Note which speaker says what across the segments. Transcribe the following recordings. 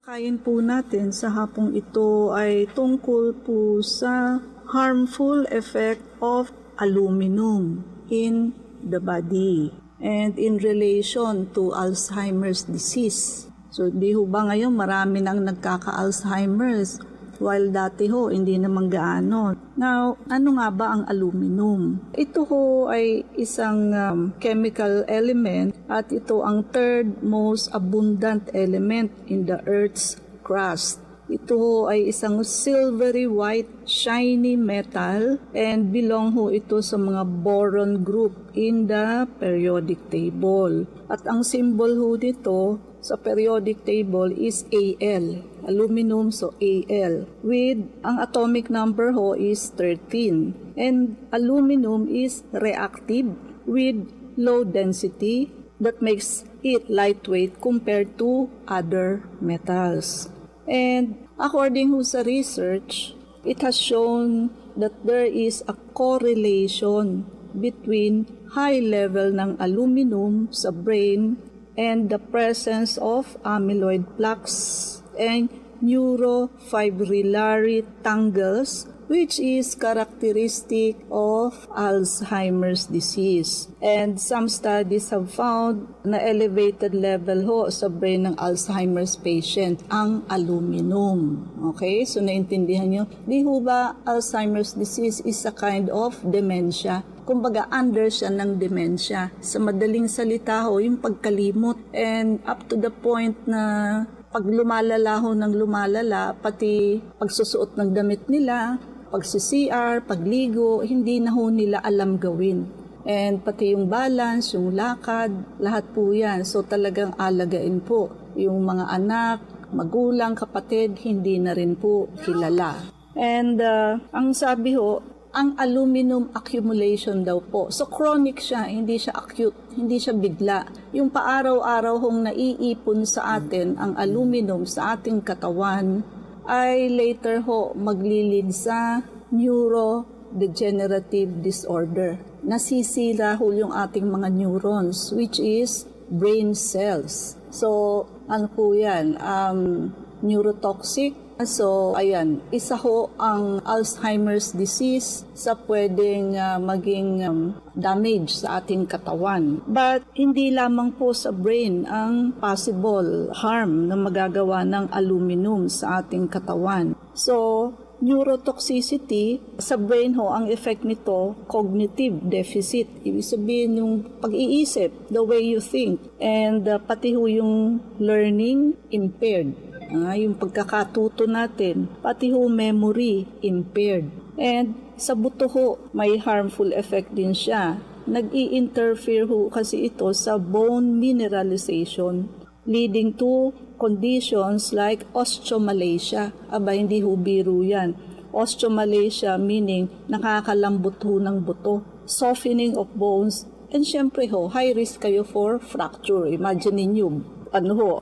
Speaker 1: Kain po natin sa hapong ito ay tungkol po sa harmful effect of aluminum in the body and in relation to Alzheimer's disease. So di ho ba ngayon marami nang nagkaka-Alzheimer's while dati ho hindi naman gaano. Now, ano nga ba ang aluminum? Ito ho ay isang chemical element at ito ang third most abundant element in the Earth's crust. Ito ho ay isang silvery white shiny metal and belong ho ito sa mga boron group in the periodic table. At ang symbol ho dito sa periodic table is Al. Aluminum, so Al. With ang atomic number ho is 13. And aluminum is reactive with low density that makes it lightweight compared to other metals. And according ho sa research, it has shown that there is a correlation between high level ng aluminum sa brain and the presence of amyloid plaques and neurofibrillary tangles, which is characteristic of Alzheimer's disease. And some studies have found na elevated level ho sa brain ng Alzheimer's patient ang aluminum. Okay? So naintindihan nyo? Di ho ba Alzheimer's disease is a kind of dementia? Kumbaga, under siya ng dementia. Sa madaling salita ho, yung pagkalimot. And up to the point na pag lumalala ho ng lumalala, pati pagsusuot ng damit nila, pag-CR, pagligo, hindi na ho nila alam gawin. And pati yung balance, yung lakad, lahat po yan. So talagang alagain po. Yung mga anak, magulang, kapatid, hindi na rin po kilala. And ang sabi ho, ang aluminum accumulation daw po. So chronic siya, hindi siya acute, hindi siya bigla. Yung paaraw-araw hong naiipon sa atin ang aluminum sa ating katawan ay later ho maglilid sa neurodegenerative disorder. Nasisira ho yung ating mga neurons, which is brain cells. So ano po yan? Neurotoxic. So, ayan, isa ho ang Alzheimer's disease sa pwedeng maging damage sa ating katawan. But, hindi lamang po sa brain ang possible harm na magagawa ng aluminum sa ating katawan. So, neurotoxicity, sa brain ho, ang effect nito, cognitive deficit. Ibig sabihin yung pag-iisip, the way you think, and pati ho yung learning impaired. Yung pagkakatuto natin, pati ho memory impaired. And sa buto ho, may harmful effect din siya. Nag-i-interfere ho kasi ito sa bone mineralization, leading to conditions like osteomalacia. Aba, hindi ho biro yan. Osteomalacia meaning nakakalambot ho ng buto, softening of bones, and syempre ho, high risk kayo for fracture. Imagine ninyo,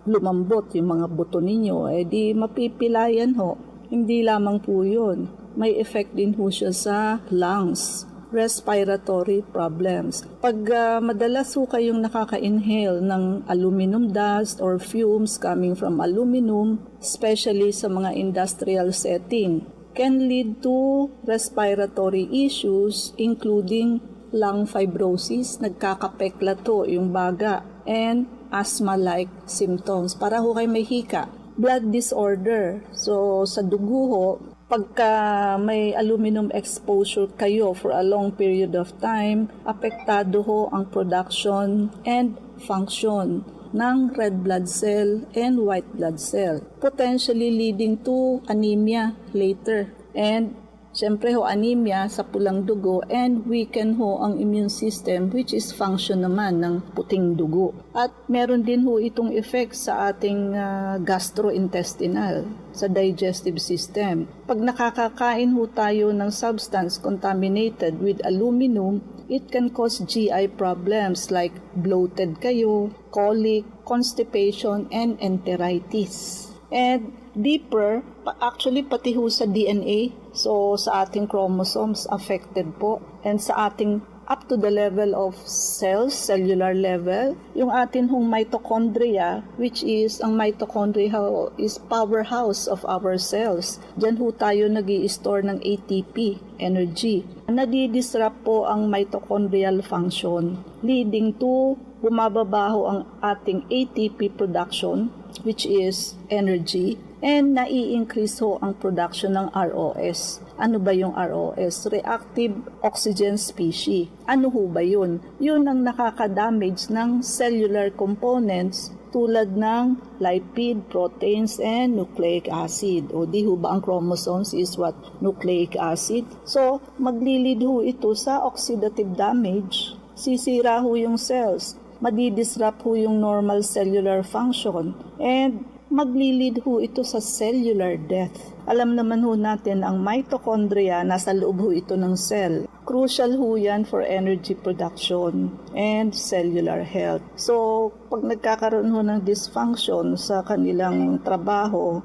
Speaker 1: lumambot yung mga buto ninyo, di mapipilayan ho. Hindi lamang po yun. May effect din ho siya sa lungs, respiratory problems. Pag madalas ho kayong nakaka-inhale ng aluminum dust or fumes coming from aluminum, especially sa mga industrial setting, can lead to respiratory issues including lung fibrosis, nagkakapekla to yung baga, and asthma-like symptoms. Para ho kayo may hika. Blood disorder. So, sa dugo ho, pagka may aluminum exposure kayo for a long period of time, apektado ho ang production and function ng red blood cell and white blood cell, potentially leading to anemia later. And siyempre ho, anemia sa pulang dugo and weaken ho ang immune system, which is function naman ng puting dugo. At meron din ho itong effect sa ating gastrointestinal, sa digestive system. Pag nakakakain ho tayo ng substance contaminated with aluminum, it can cause GI problems like bloated kayo, colic, constipation, and enteritis. And deeper, actually pati ho sa DNA, so sa ating chromosomes affected po, and sa ating up to the level of cells, cellular level. Yung atin hong mitochondria, which is, ang mitochondria is powerhouse of our cells. Diyan ho tayo nag-i-store ng ATP, energy. Nadi-disrupt po ang mitochondrial function, leading to bumababaho ang ating ATP production, which is energy, and nai-increase ho ang production ng ROS. Ano ba yung ROS? Reactive Oxygen Species. Ano ho ba yun? Yun ang nakaka-damage ng cellular components tulad ng lipid, proteins, and nucleic acid. O di ho ba ang chromosomes is what? Nucleic acid. So, maglilid ho ito sa oxidative damage. Sisira ho yung cells. Madidisrupt ho yung normal cellular function. And maglilid ho ito sa cellular death. Alam naman ho natin ang mitochondria, nasa loob ho ito ng cell. Crucial ho yan for energy production and cellular health. So, pag nagkakaroon ho ng dysfunction sa kanilang trabaho,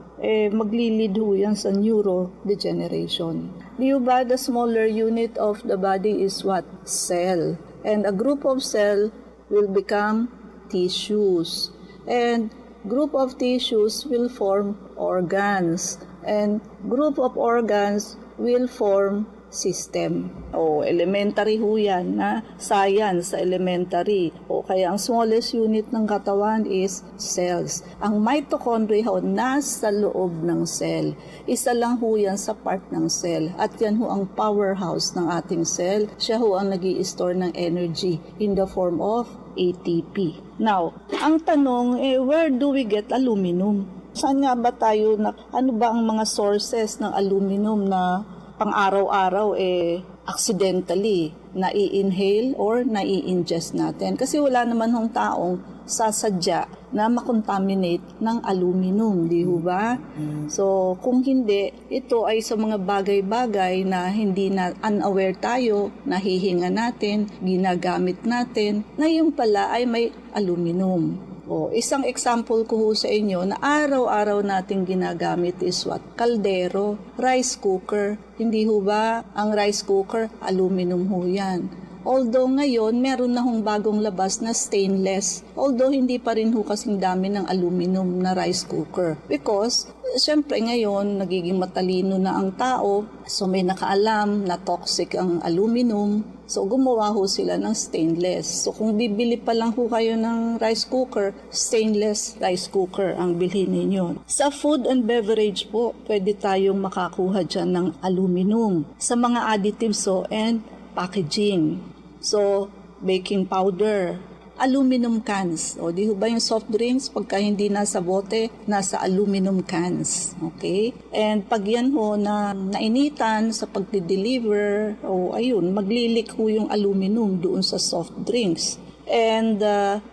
Speaker 1: maglilid ho yan sa neurodegeneration. Di ba, the smaller unit of the body is what? Cell. And a group of cell will become tissues. And group of tissues will form organs. And group of organs will form system. Elementary ho yan na science sa elementary. Kaya ang smallest unit ng katawan is cells. Ang mitochondria ho nasa loob ng cell. Isa lang ho yan sa part ng cell. At yan ho ang powerhouse ng ating cell. Siya ho ang nag-i-store ng energy in the form of ATP. Now, ang tanong, where do we get aluminum? Saan nga ba tayo, ano ba ang mga sources ng aluminum na pang-araw-araw accidentally na-i-inhale or na-i-ingest natin? Kasi wala naman hong taong sasadya na makontaminate ng aluminum, di ba? So, kung hindi, ito ay sa mga bagay-bagay na hindi na unaware tayo, nahihinga natin, ginagamit natin, na yung pala ay may aluminum. Isang example ko ho sa inyo na araw-araw nating ginagamit is what? Kaldero, rice cooker. Hindi ho ba ang rice cooker, aluminum ho yan? Although ngayon, meron na hong bagong labas na stainless. Although hindi pa rin ho kasing dami ng aluminum na rice cooker. Because, syempre ngayon, nagiging matalino na ang tao. So may nakaalam na toxic ang aluminum. So gumawa ho sila ng stainless. So kung bibili pa lang ho kayo ng rice cooker, stainless rice cooker ang bilhin ninyo. Sa food and beverage po, pwede tayong makakuha dyan ng aluminum. Sa mga additives and packaging. So, baking powder, aluminum cans. Di ba yung soft drinks, pagka hindi nasa bote, nasa aluminum cans. Okay? And pag yan ho na nainitan sa pagdi-deliver, ayun, maglilik ho yung aluminum doon sa soft drinks. And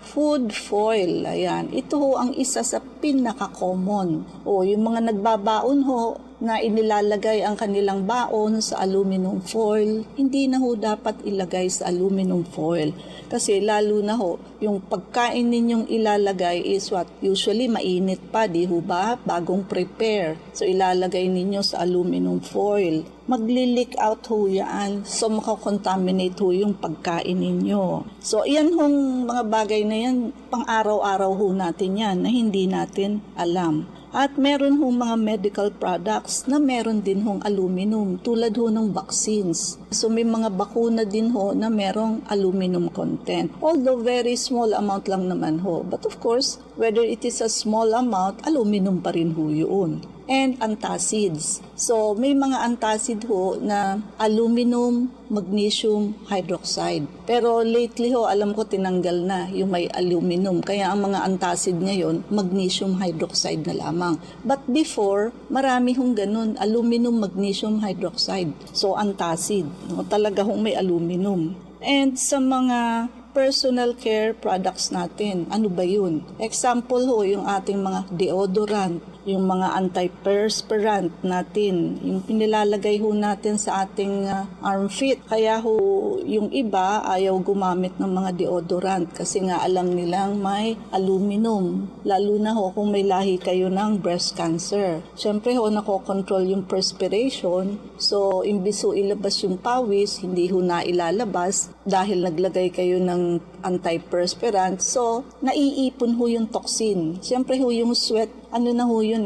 Speaker 1: food foil, ayan, ito ho ang isa sa pinaka-common. Yung mga nagbabaon ho, na inilalagay ang kanilang baon sa aluminum foil, hindi na ho dapat ilagay sa aluminum foil. Kasi lalo na ho, yung pagkain ninyong ilalagay is what? Usually mainit pa, di ho ba? Bagong prepare. So ilalagay ninyo sa aluminum foil. Magli-leak out ho yan. So makakontaminate ho yung pagkain ninyo. So yan hong mga bagay na yan, pang araw-araw ho natin yan na hindi natin alam. At meron hong mga medical products na meron din hong aluminum tulad ho ng vaccines. So may mga bakuna din ho na merong aluminum content. Although very small amount lang naman ho. But of course, whether it is a small amount, aluminum pa rin ho yun. And antacids. So may mga antacid ho na aluminum, magnesium, hydroxide. Pero lately ho, alam ko tinanggal na yung may aluminum. Kaya ang mga antacid ngayon, magnesium hydroxide na lamang. But before, marami hong ganun, aluminum, magnesium hydroxide. So antacid, talaga hong may aluminum. And sa mga personal care products natin, ano ba yun? Example ho, yung ating mga deodorant, yung mga antiperspirant natin, yung pinilalagay ho natin sa ating armpit. Kaya ho, yung iba ayaw gumamit ng mga deodorant kasi nga alam nilang may aluminum. Lalo na ho kung may lahi kayo ng breast cancer. Siyempre ho, nakokontrol yung perspiration. So, imbis ho ilabas yung pawis, hindi ho na ilalabas dahil naglagay kayo ng antiperspirant. So, naiipon ho yung toxin. Siyempre ho, yung sweat, ano na ho yun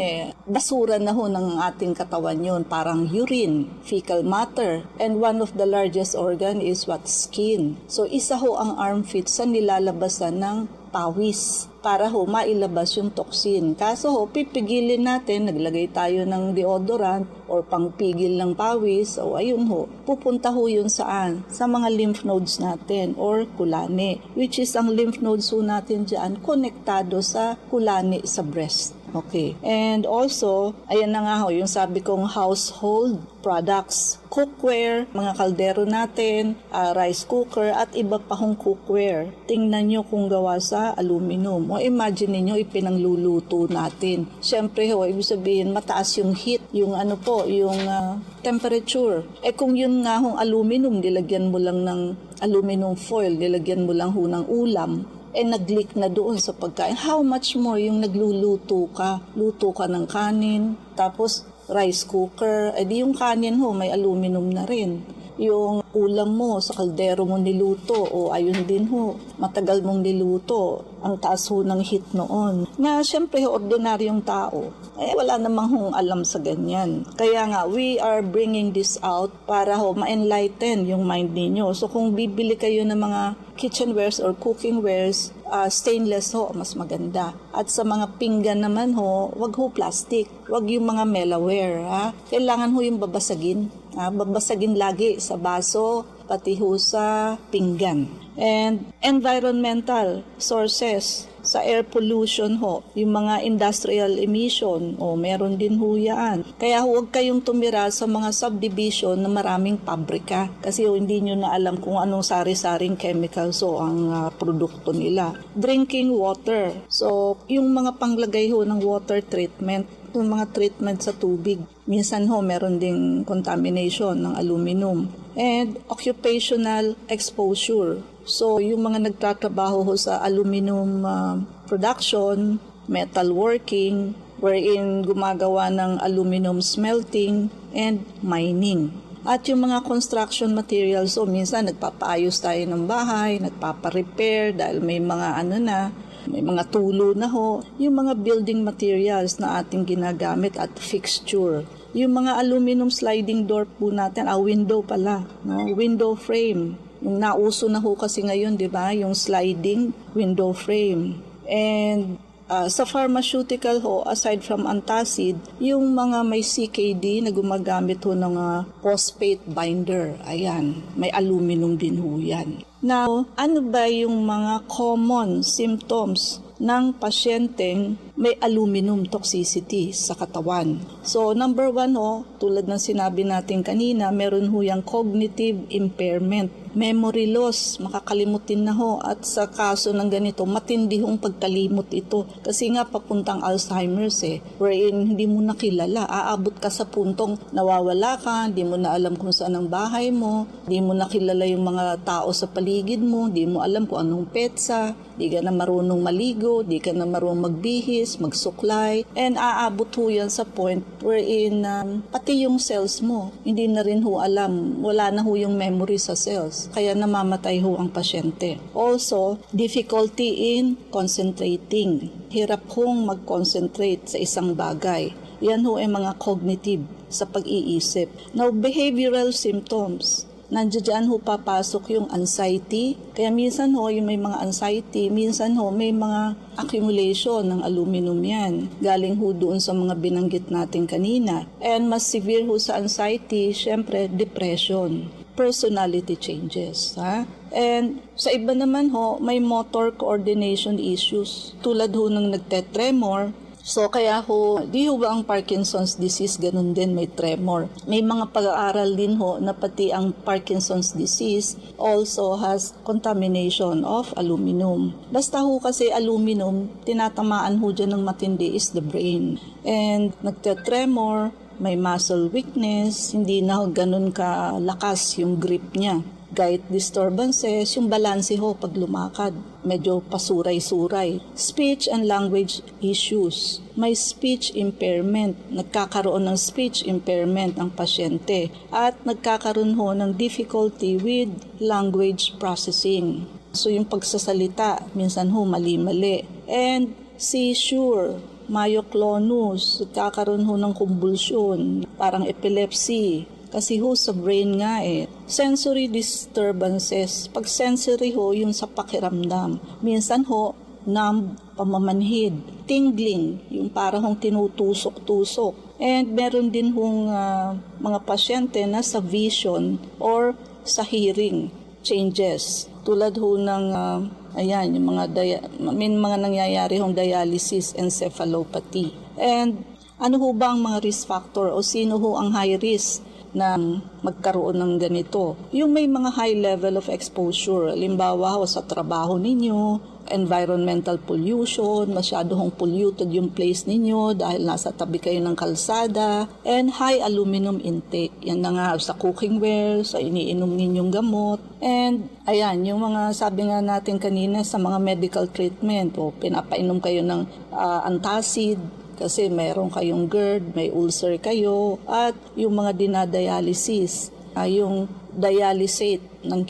Speaker 1: basura na ho ng ating katawan yun. Parang urine, fecal matter. And one of the largest organ is skin. So, isa ho ang armpit sa nilalabasan ng pawis para ho mailabas yung toxin. Kaso ho, pipigilin natin, naglagay tayo ng deodorant or pangpigil ng pawis, o ayun ho, pupunta ho yun saan? Sa mga lymph nodes natin or kulani, which is ang lymph nodes ho natin dyan, konektado sa kulani sa breast. Okay. And also, ayan na nga ho, yung sabi kong household products, cookware, mga kaldero natin, rice cooker, at iba pa hong cookware. Tingnan nyo kung gawa sa aluminum. O imagine niyo ipinangluluto natin. Siyempre ho, ibig sabihin, mataas yung heat, yung yung temperature. Kung yun nga hong aluminum, nilagyan mo lang ng aluminum foil, nilagyan mo lang ho ng ulam, nag-leak na doon sa pagkain. How much more yung nagluluto ka? Luto ka ng kanin, tapos rice cooker, di yung kanin ho, may aluminum na rin. Yung ulam mo sa kaldero mo niluto, o ayun din ho, matagal mong niluto, ang taas ho ng heat noon. Na siyempre ordinaryong tao, wala namang hong alam sa ganyan. Kaya nga, we are bringing this out para ho ma-enlighten yung mind ninyo. So kung bibili kayo ng mga kitchenwares or cookingwares, stainless ho, mas maganda. At sa mga pinggan naman ho, wag ho plastic, wag yung mga Melaware. Kailangan ho yung babasagin. Babasagin lagi sa baso, pati ho sa pinggan. And environmental sources, sa air pollution ho, yung mga industrial emission, meron din ho yan. Kaya huwag kayong tumira sa mga subdivision na maraming pabrika kasi hindi nyo na alam kung anong sari-saring chemicals ang produkto nila. Drinking water, so yung mga panglagay ho ng water treatment, yung mga treatment sa tubig. Minsan ho, meron ding contamination ng aluminum. And occupational exposure. So, yung mga nagtatrabaho ho sa aluminum production, metalworking, wherein gumagawa ng aluminum smelting and mining. At yung mga construction materials, so minsan nagpapaayos tayo ng bahay, nagpaparepair dahil may mga may mga tulo na ho, yung mga building materials na ating ginagamit at fixture. Yung mga aluminum sliding door po natin, window pala, window frame. Yung nauso na ho kasi ngayon, di ba? Yung sliding window frame. And sa pharmaceutical ho, aside from antacid, yung mga may CKD na gumagamit ho ng phosphate binder. Ayan, may aluminum din ho yan. Now, ano ba yung mga common symptoms ng pasyenteng may aluminum toxicity sa katawan? So, number 1 ho, tulad ng sinabi natin kanina, meron ho yung cognitive impairment, memory loss, makakalimutin na ho, at sa kaso ng ganito, matindi hong pagkalimot ito. Kasi nga papuntang Alzheimer's wherein hindi mo nakilala, aabot ka sa puntong nawawala ka, hindi mo na alam kung saan ang bahay mo, hindi mo nakilala yung mga tao sa paligid mo, hindi mo alam kung anong petsa, hindi ka na marunong maligo, hindi ka na marunong magbihis, magsuklay, and aabot ho yan sa point wherein pati yung cells mo, hindi na rin ho alam, wala na ho yung memory sa cells, kaya namamatay ho ang pasyente. Also, difficulty in concentrating. Hirap hong mag-concentrate sa isang bagay. Yan ho ay mga cognitive sa pag-iisip. Now, behavioral symptoms. Nandiyan ho papasok yung anxiety. Kaya minsan ho, yung may mga anxiety, minsan ho, may mga accumulation ng aluminum yan. Galing ho doon sa mga binanggit natin kanina. And mas severe ho sa anxiety, syempre, depression, personality changes. And sa iba naman ho, may motor coordination issues. Tulad ho ng nagtetremor, So kaya ho, di ho ba ang Parkinson's disease ganun din, may tremor. May mga pag-aaral din ho na pati ang Parkinson's disease also has contamination of aluminum. Basta ho kasi aluminum, tinatamaan ho dyan ng matindi is the brain. And nagte-tremor, may muscle weakness, hindi na ho ganun kalakas yung grip niya. Gait disturbances, yung balanse ho pag lumakad, medyo pasuray-suray. Speech and language issues. May speech impairment, nagkakaroon ng speech impairment ang pasyente at nagkakaroon ho ng difficulty with language processing. So yung pagsasalita, minsan ho mali-mali. And seizure, myoclonus, nagkakaroon ho ng convulsion, parang epilepsy. Kasi ho sa brain nga Sensory disturbances. Pag sensory ho, yung sa pakiramdam. Minsan ho, numb, pamamanhid. Tingling, yung parang hong tinutusok-tusok. And meron din hong mga pasyente na sa vision or sa hearing changes. Tulad ho ng, yung may mga nangyayari hong dialysis encephalopathy. And ano ho ba ang mga risk factor o sino ho ang high risk na magkaroon ng ganito? Yung may mga high level of exposure, halimbawa ho sa trabaho ninyo, environmental pollution, masyado hong polluted yung place ninyo dahil nasa tabi kayo ng kalsada, and high aluminum intake. Yan na nga sa cooking ware, sa iniinom ninyong gamot, and ayan, yung mga sabi nga natin kanina sa mga medical treatment, o pinapainom kayo ng antacid, kasi meron kayong GERD, may ulcer kayo, at yung mga dinadialysis, yung dialysate ng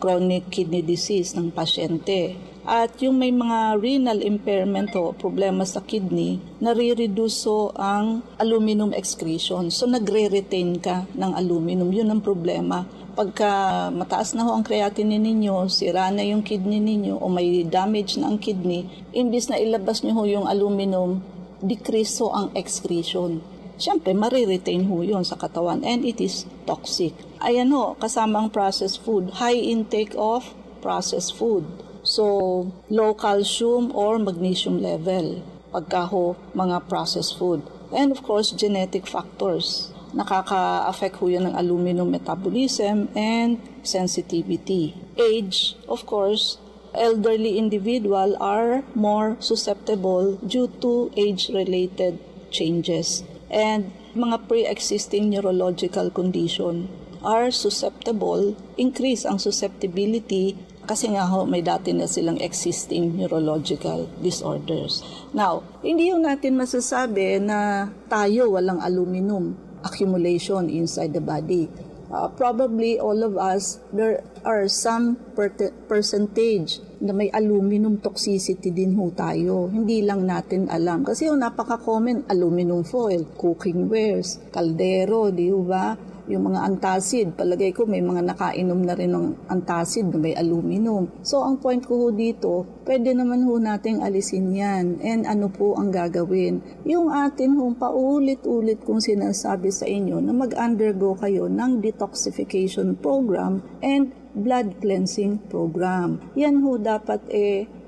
Speaker 1: chronic kidney disease ng pasyente. At yung may mga renal impairment o problema sa kidney, nare-reduce ang aluminum excretion. So nagre-retain ka ng aluminum. Yun ang problema. Pagka mataas na ho ang creatinine ninyo, sira na yung kidney ninyo o may damage na ang kidney, imbis na ilabas nyo ho yung aluminum, decrease ho ang excretion. Siyempre, mariretain ho yun sa katawan and it is toxic. Ayan ho, kasama ang processed food. High intake of processed food. So, low calcium or magnesium level. Pagka ho, mga processed food. And of course, genetic factors. Nakaka-affect ho yan ng aluminum metabolism and sensitivity. Age, of course, elderly individual are more susceptible due to age-related changes. And mga pre-existing neurological condition are susceptible, increase ang susceptibility kasi nga ho, may dati na silang existing neurological disorders. Now, hindi yung natin masasabi na tayo walang aluminum accumulation inside the body. Probably all of us, there are some percentage na may aluminum toxicity din ho tayo. Hindi lang natin alam. Kasi napaka-common, aluminum foil, cooking wares, kaldero, di ba? Yung mga antacid, palagay ko may mga nakainom na rin ng antacid na may aluminum. So ang point ko ho dito, pwede naman ho nating alisin yan. And ano po ang gagawin? Yung atin ho, paulit-ulit kong sinasabi sa inyo na mag-undergo kayo ng detoxification program and blood cleansing program. Yan ho dapat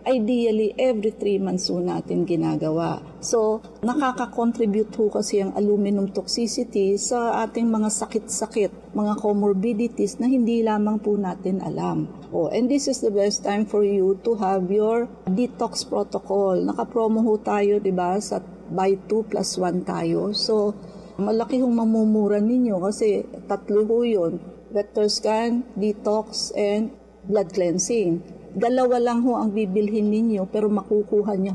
Speaker 1: ideally every 3 months ho natin ginagawa. So, nakaka-contribute ho kasi ang aluminum toxicity sa ating mga sakit-sakit, mga comorbidities na hindi lamang po natin alam. And this is the best time for you to have your detox protocol. Naka-promo ho tayo, di ba, sa buy 2 plus 1 tayo. So, malaki hong mamumura ninyo kasi 3 ho yun. Vector scan, detox, and blood cleansing. 2 lang ho ang bibilhin ninyo pero makukuha niyo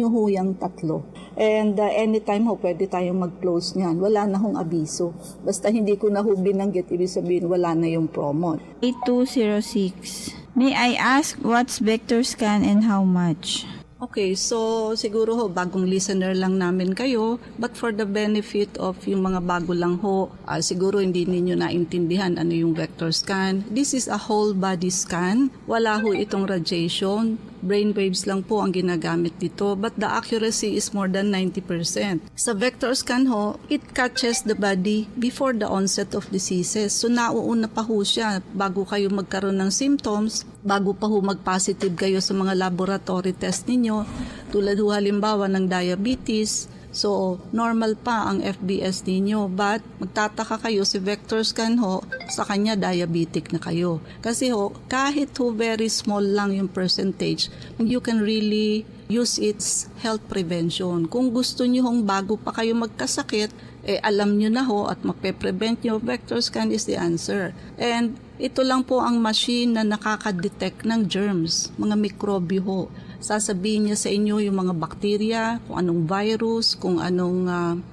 Speaker 1: ho yung 3. And anytime ho pwede tayong mag-close niyan. Wala na hong abiso. Basta hindi ko na ho binanggit, ibig sabihin wala na yung promo.
Speaker 2: 8206. May I ask what's vector scan and how much?
Speaker 1: Okay, so siguro ho, bagong listener lang namin kayo, but for the benefit of yung mga bago lang ho, siguro hindi ninyo naintindihan ano yung vector scan. This is a whole body scan. Wala ho itong radiation. Brainwaves lang po ang ginagamit dito, but the accuracy is more than 90%. Sa vector scan ho, it catches the body before the onset of diseases. So nauuna pa ho siya bago kayo magkaroon ng symptoms, bago pa ho mag-positive kayo sa mga laboratory test ninyo, tulad ho halimbawa ng diabetes. So, normal pa ang FBS ninyo, but magtataka kayo si vector scan ho, sa kanya diabetic na kayo. Kasi ho, kahit ho very small lang yung percentage, you can really use its health prevention. Kung gusto nyo hong bago pa kayo magkasakit, alam nyo na ho at magpe-prevent nyo, vector scan is the answer. And ito lang po ang machine na nakaka-detect ng germs, mga mikrobyo ho. Sasabihin niya sa inyo yung mga bakterya, kung anong virus, kung anong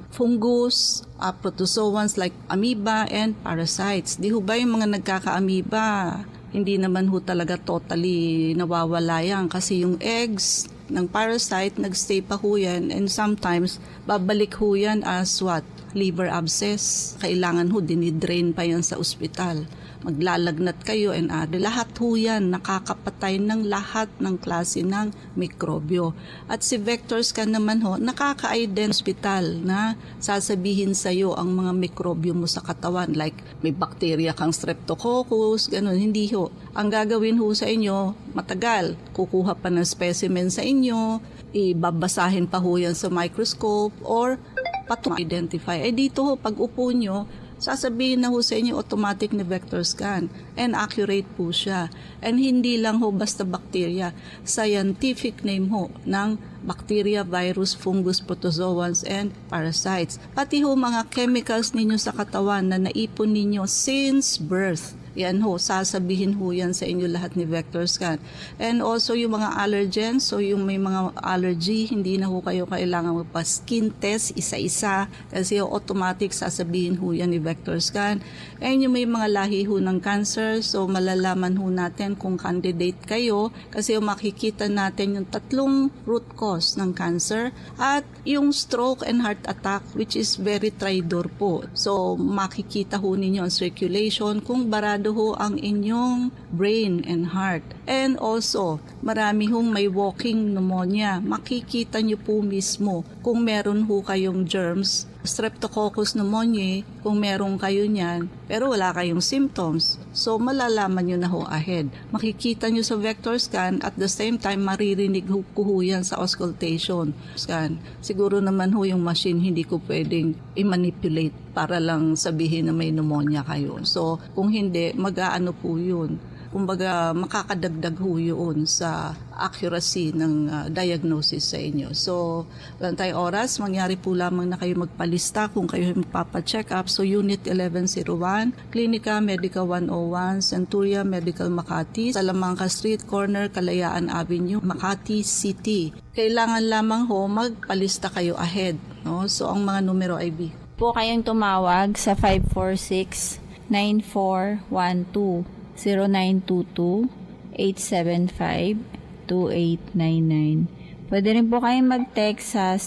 Speaker 1: fungus, protozoans like amoeba and parasites. Di ho ba yung mga nagkaka-amoeba? Hindi naman ho talaga totally nawawala yan kasi yung eggs ng parasite, nagstay pa ho yan and sometimes babalik ho yan as what? Liver abscess. Kailangan ho, dinidrain pa yan sa ospital. Maglalagnat kayo and lahat ho yan nakakapatay ng lahat ng klase ng mikrobyo. At si vector scan naman ho, nakaka-identify hospital na sasabihin sa iyo ang mga mikrobyo mo sa katawan. Like may bacteria kang streptococcus, ganun. Hindi ho. Ang gagawin ho sa inyo, matagal. Kukuha pa ng specimen sa inyo, ibabasahin pa ho yan sa microscope or identify. Dito ho, pag upo nyo, sasabihin na ho sa inyo automatic na vector scan and accurate po siya. And hindi lang ho basta bacteria, scientific name ho ng bacteria, virus, fungus, protozoans, and parasites. Pati ho mga chemicals ninyo sa katawan na naipon ninyo since birth. Yan ho, sasabihin ho yan sa inyo lahat ni vector scan. And also yung mga allergens, so yung may mga allergy, hindi na ho kayo kailangan magpa-skin test isa-isa kasi automatic sasabihin ho yan ni vector scan. And yung may mga lahi ho ng cancer, so malalaman ho natin kung candidate kayo kasi makikita natin yung 3 root cause ng cancer at yung stroke and heart attack which is very tridor po. So makikita ho ninyo ang circulation kung barado ho ang inyong brain and heart. And also, marami hong may walking pneumonia. Makikita nyo po mismo kung meron ho kayong germs, streptococcus pneumoniae, kung meron kayo niyan, pero wala kayong symptoms. So, malalaman nyo na ho ahead. Makikita nyo sa vector scan at the same time, maririnig ho yan sa auscultation scan. Siguro naman ho yung machine hindi ko pwedeng i-manipulate para lang sabihin na may pneumonia kayo. So, kung hindi, mag-aano po yun. Kumbaga, makakadagdag ho yun sa accuracy ng diagnosis sa inyo. So, wala tayong oras. Mangyari po lamang na kayo magpalista kung kayo magpapacheck up. So, Unit 1101, Clinica Medica 101, Centuria Medical Makati, Salamanca Street Corner, Kalayaan Avenue, Makati City. Kailangan lamang ho magpalista kayo ahead. No? So, ang mga numero ay
Speaker 2: po kayong tumawag sa 546-9412, 0922-875-2899. Pwede rin po kayong mag-text sa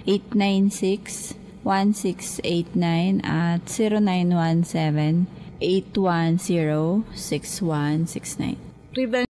Speaker 2: 0925-896-1689 at 0917-810-6169.